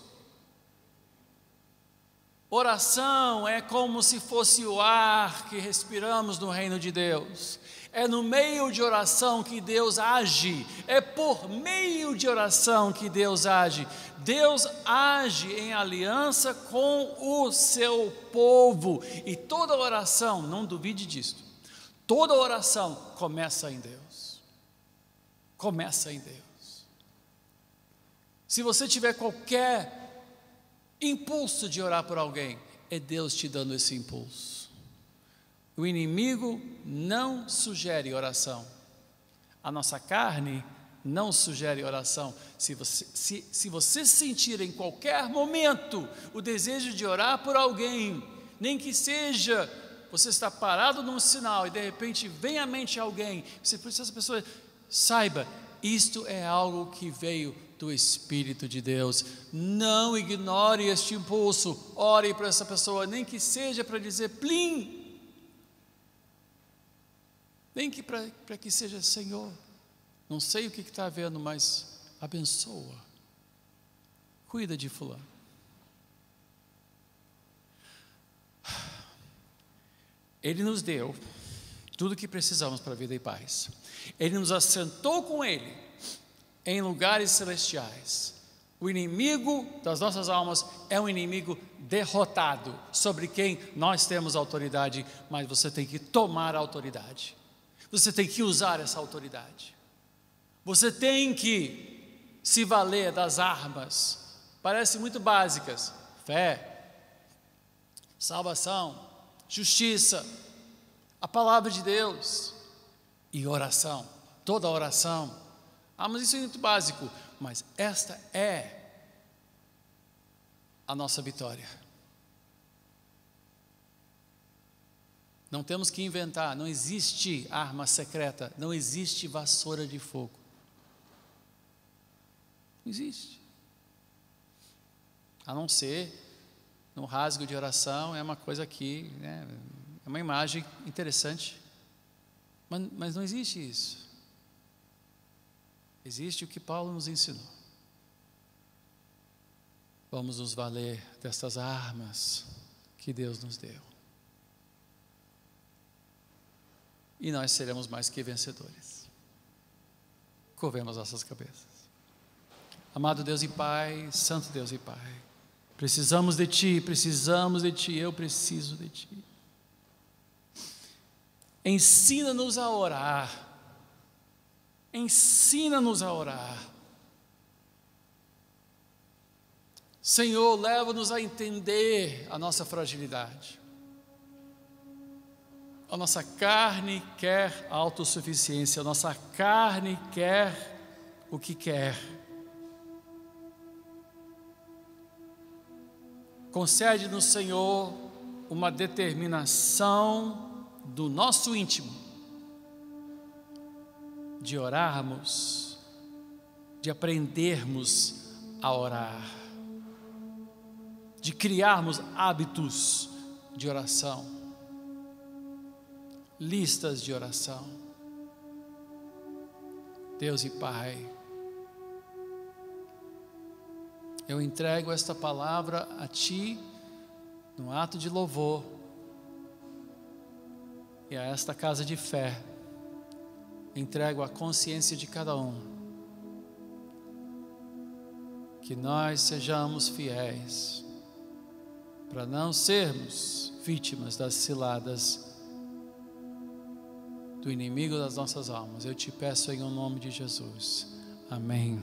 Oração é como se fosse o ar que respiramos no reino de Deus. É no meio de oração que Deus age, é por meio de oração que Deus age. Deus age em aliança com o seu povo, e toda oração, não duvide disto, toda oração começa em Deus. Começa em Deus. Se você tiver qualquer impulso de orar por alguém, é Deus te dando esse impulso. O inimigo não sugere oração. A nossa carne não sugere oração. Se você sentir em qualquer momento o desejo de orar por alguém, nem que seja, você está parado num sinal e de repente vem à mente alguém, você precisa, essa pessoa, saiba, isto é algo que veio do Espírito de Deus. Não ignore este impulso, ore para essa pessoa, nem que seja para dizer plim, nem que para que seja, Senhor, não sei o que está havendo, mas abençoa, cuida de fulano. Ele nos deu tudo o que precisamos para a vida e paz. Ele nos assentou com Ele em lugares celestiais. O inimigo das nossas almas é um inimigo derrotado, sobre quem nós temos autoridade, mas você tem que tomar a autoridade. Você tem que usar essa autoridade. Você tem que se valer das armas, parecem muito básicas: fé, salvação, justiça, a palavra de Deus e oração. Toda oração. Mas isso é muito básico. Mas esta é a nossa vitória. Não temos que inventar, não existe arma secreta, não existe vassoura de fogo. Não existe. A não ser no rasgo de oração, é uma coisa aqui, né, é uma imagem interessante, mas não existe isso. Existe o que Paulo nos ensinou. Vamos nos valer destas armas que Deus nos deu. E nós seremos mais que vencedores. Curvemos nossas cabeças. Amado Deus e Pai, Santo Deus e Pai, precisamos de Ti, eu preciso de Ti. Ensina-nos a orar. Ensina-nos a orar. Senhor, leva-nos a entender a nossa fragilidade. A nossa carne quer autossuficiência, a nossa carne quer o que quer. Concede-nos, Senhor, uma determinação do nosso íntimo, de orarmos, de aprendermos a orar, de criarmos hábitos de oração, listas de oração. Deus e Pai, eu entrego esta palavra a Ti, num ato de louvor, e a esta casa de fé, entrego a consciência de cada um, que nós sejamos fiéis, para não sermos vítimas das ciladas do inimigo das nossas almas. Eu te peço em nome de Jesus. Amém.